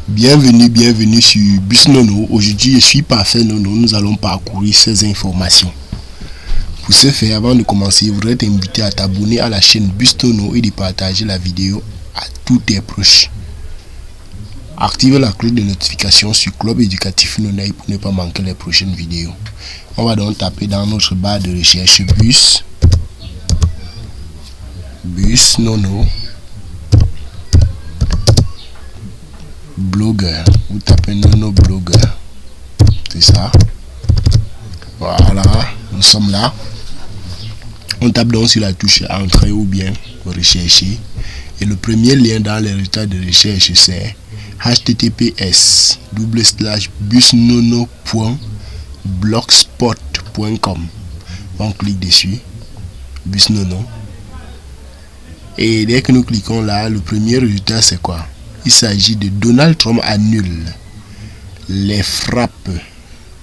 Bienvenue sur Bus Nono. Aujourd'hui, je suis Parfait Nono. Nous allons parcourir ces informations. Pour ce faire, avant de commencer, je voudrais t'inviter à t'abonner à la chaîne Bus Nono et de partager la vidéo à tous tes proches. Active la cloche de notification sur Club Éducatif Nonaï pour ne pas manquer les prochaines vidéos. On va donc taper dans notre barre de recherche Bus Nono blogueur. Vous tapez Nono blogueur. C'est ça. Voilà, nous sommes là. On tape donc sur la touche entrée ou bien rechercher. Et le premier lien dans les résultats de recherche c'est https://busnono.blogspot.com. On clique dessus, Busnono. Et dès que nous cliquons là, le premier résultat c'est quoi? Il s'agit de Donald Trump annule les frappes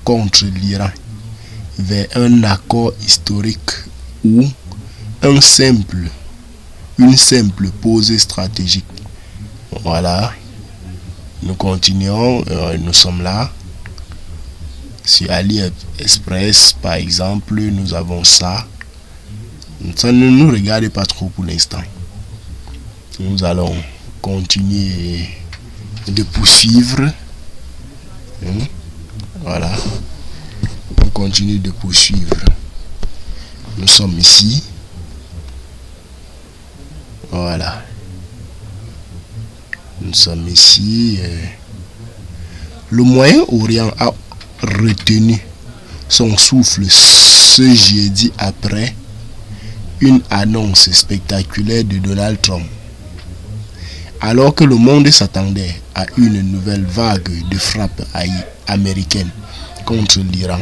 contre l'Iran vers un accord historique ou une simple pause stratégique. Voilà. Nous continuons, nous sommes là. Sur AliExpress, par exemple, nous avons ça. Ça ne nous regarde pas trop pour l'instant. Nous allons continuer de poursuivre. Voilà. On continue de poursuivre. Nous sommes ici. Voilà. Nous sommes ici. Le Moyen-Orient a retenu son souffle ce jeudi après une annonce spectaculaire de Donald Trump. Alors que le monde s'attendait à une nouvelle vague de frappes américaines contre l'Iran,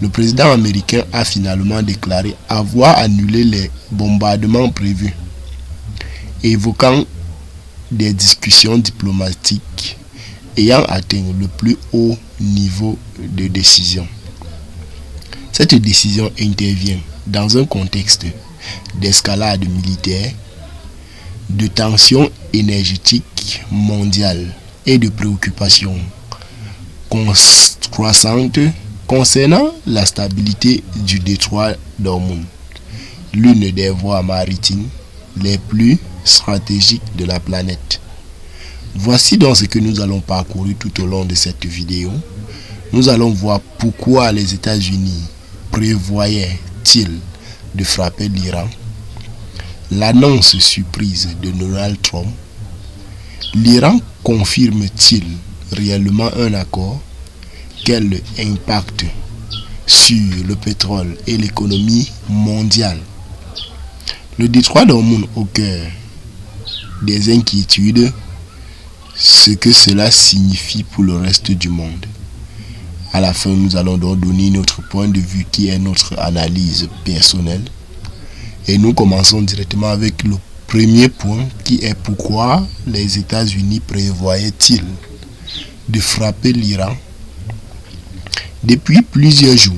le président américain a finalement déclaré avoir annulé les bombardements prévus, évoquant des discussions diplomatiques ayant atteint le plus haut niveau de décision. Cette décision intervient dans un contexte d'escalade militaire, de tensions énergétiques mondiales et de préoccupations croissantes concernant la stabilité du détroit d'Ormuz, l'une des voies maritimes les plus stratégiques de la planète. Voici donc ce que nous allons parcourir tout au long de cette vidéo. Nous allons voir pourquoi les États-Unis prévoyaient-ils de frapper l'Iran, l'annonce surprise de Donald Trump, l'Iran confirme-t-il réellement un accord, quel impact sur le pétrole et l'économie mondiale, le détroit d'Ormuz au cœur des inquiétudes, ce que cela signifie pour le reste du monde. À la fin, nous allons donc donner notre point de vue qui est notre analyse personnelle. Et nous commençons directement avec le premier point qui est pourquoi les États-Unis prévoyaient-ils de frapper l'Iran. Depuis plusieurs jours,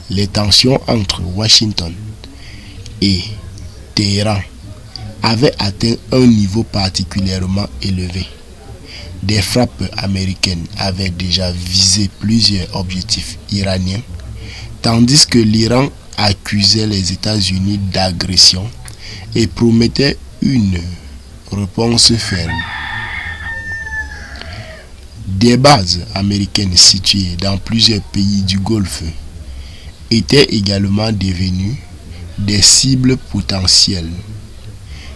les tensions entre Washington et Téhéran avaient atteint un niveau particulièrement élevé. Des frappes américaines avaient déjà visé plusieurs objectifs iraniens, tandis que l'Iran accusait les États-Unis d'agression et promettait une réponse ferme. Des bases américaines situées dans plusieurs pays du Golfe étaient également devenues des cibles potentielles,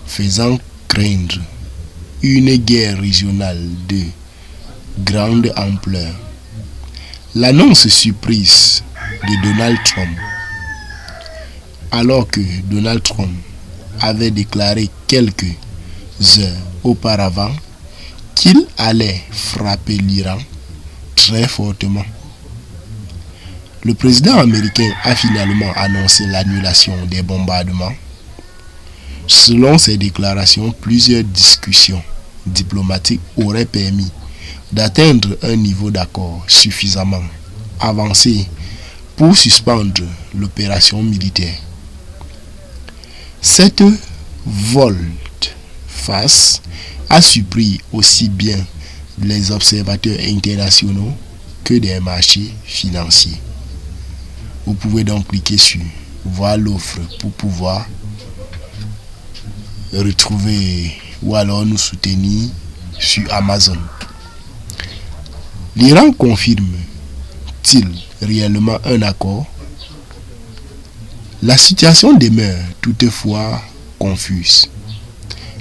faisant craindre une guerre régionale de grande ampleur. L'annonce surprise de Donald Trump, alors que Donald Trump avait déclaré quelques heures auparavant qu'il allait frapper l'Iran très fortement. Le président américain a finalement annoncé l'annulation des bombardements. Selon ses déclarations, plusieurs discussions diplomatiques auraient permis d'atteindre un niveau d'accord suffisamment avancé pour suspendre l'opération militaire. Cette volte-face a surpris aussi bien les observateurs internationaux que des marchés financiers. Vous pouvez donc cliquer sur voir l'offre pour pouvoir retrouver ou alors nous soutenir sur Amazon. L'Iran confirme-t-il réellement un accord? La situation demeure toutefois confuse.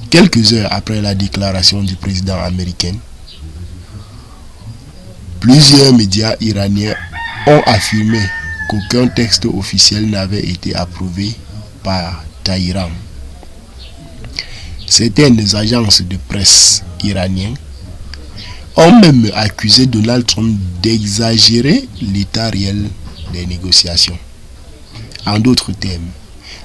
Quelques heures après la déclaration du président américain, plusieurs médias iraniens ont affirmé qu'aucun texte officiel n'avait été approuvé par Téhéran. Certaines agences de presse iraniennes ont même accusé Donald Trump d'exagérer l'état réel des négociations. En d'autres termes,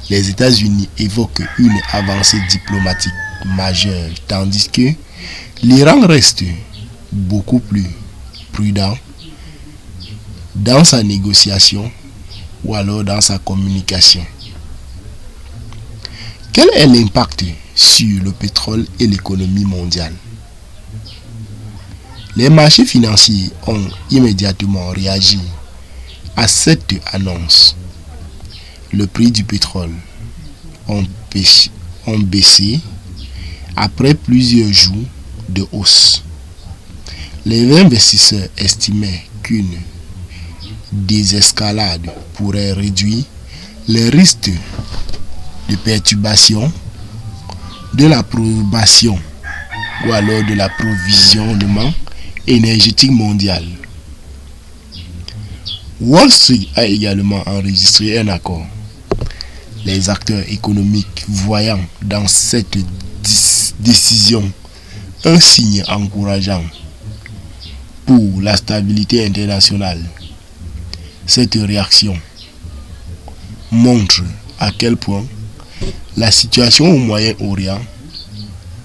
les États-Unis évoquent une avancée diplomatique majeure, tandis que l'Iran reste beaucoup plus prudent dans sa négociation ou alors dans sa communication. Quel est l'impact sur le pétrole et l'économie mondiale? Les marchés financiers ont immédiatement réagi à cette annonce. Le prix du pétrole ont baissé après plusieurs jours de hausse. Les investisseurs estimaient qu'une désescalade pourrait réduire les risques de perturbation de l'approbation ou alors de l'approvisionnement énergétique mondial. Wall Street a également enregistré un accord. Les acteurs économiques voyant dans cette décision un signe encourageant pour la stabilité internationale. Cette réaction montre à quel point la situation au Moyen-Orient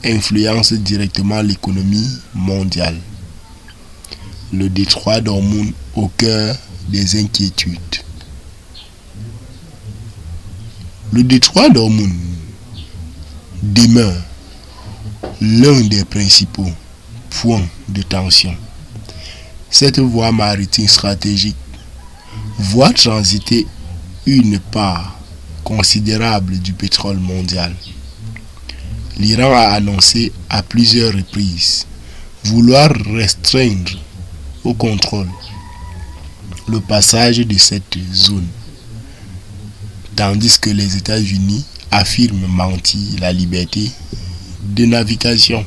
influence directement l'économie mondiale. Le détroit d'Ormuz au cœur des inquiétudes. Le détroit d'Ormuz demeure l'un des principaux points de tension. Cette voie maritime stratégique voit transiter une part considérable du pétrole mondial. L'Iran a annoncé à plusieurs reprises vouloir restreindre au contrôle le passage de cette zone, tandis que les États-Unis affirment mentir la liberté de navigation.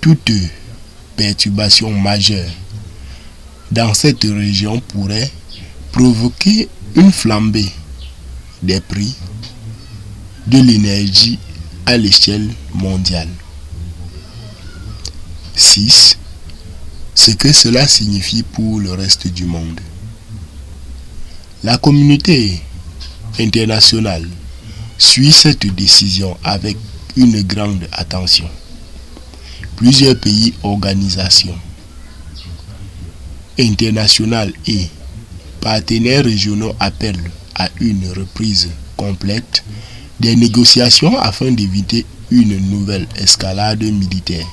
Toute perturbation majeure dans cette région pourrait provoquer une flambée des prix de l'énergie à l'échelle mondiale. 6. Ce que cela signifie pour le reste du monde. La communauté internationale suit cette décision avec une grande attention. Plusieurs pays, organisations internationales et partenaires régionaux appellent à une reprise complète des négociations afin d'éviter une nouvelle escalade militaire.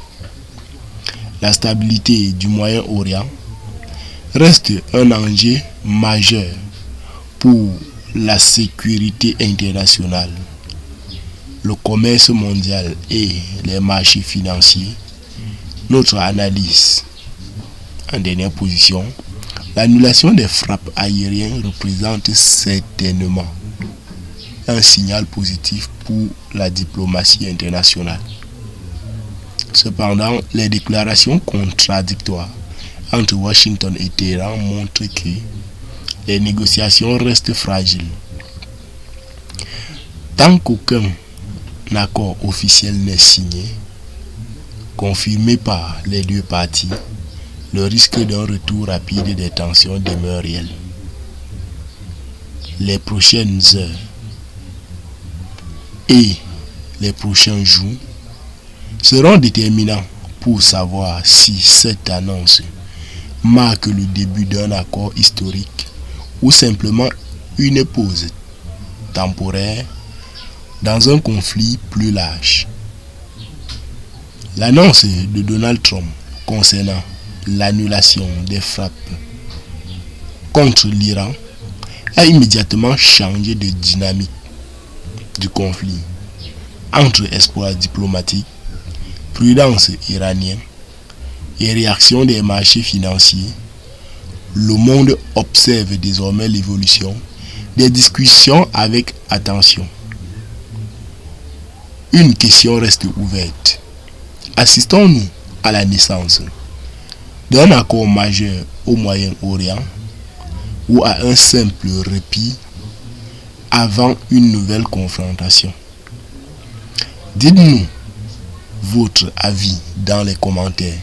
La stabilité du Moyen-Orient reste un enjeu majeur pour la sécurité internationale, le commerce mondial et les marchés financiers. Notre analyse en dernière position, l'annulation des frappes aériennes représente certainement un signal positif pour la diplomatie internationale. Cependant, les déclarations contradictoires entre Washington et Téhéran montrent que les négociations restent fragiles. Tant qu'aucun accord officiel n'est signé, confirmé par les deux parties, le risque d'un retour rapide des tensions demeure réel. Les prochaines heures et les prochains jours seront déterminants pour savoir si cette annonce marque le début d'un accord historique ou simplement une pause temporaire dans un conflit plus large. L'annonce de Donald Trump concernant l'annulation des frappes contre l'Iran a immédiatement changé de dynamique du conflit. Entre espoirs diplomatiques, prudence iranienne et réaction des marchés financiers, le monde observe désormais l'évolution des discussions avec attention. Une question reste ouverte. Assistons-nous à la naissance d'un accord majeur au Moyen-Orient ou à un simple répit avant une nouvelle confrontation? Dites-nous votre avis dans les commentaires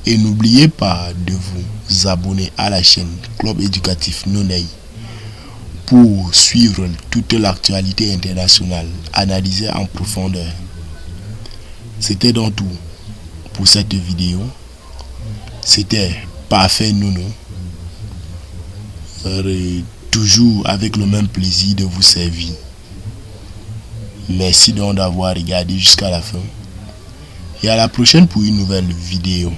et n'oubliez pas de vous abonner à la chaîne Club Éducatif Nonaï pour suivre toute l'actualité internationale analysée en profondeur. C'était donc tout pour cette vidéo. C'était Parfait Nounou. Toujours avec le même plaisir de vous servir. Merci donc d'avoir regardé jusqu'à la fin. Et à la prochaine pour une nouvelle vidéo.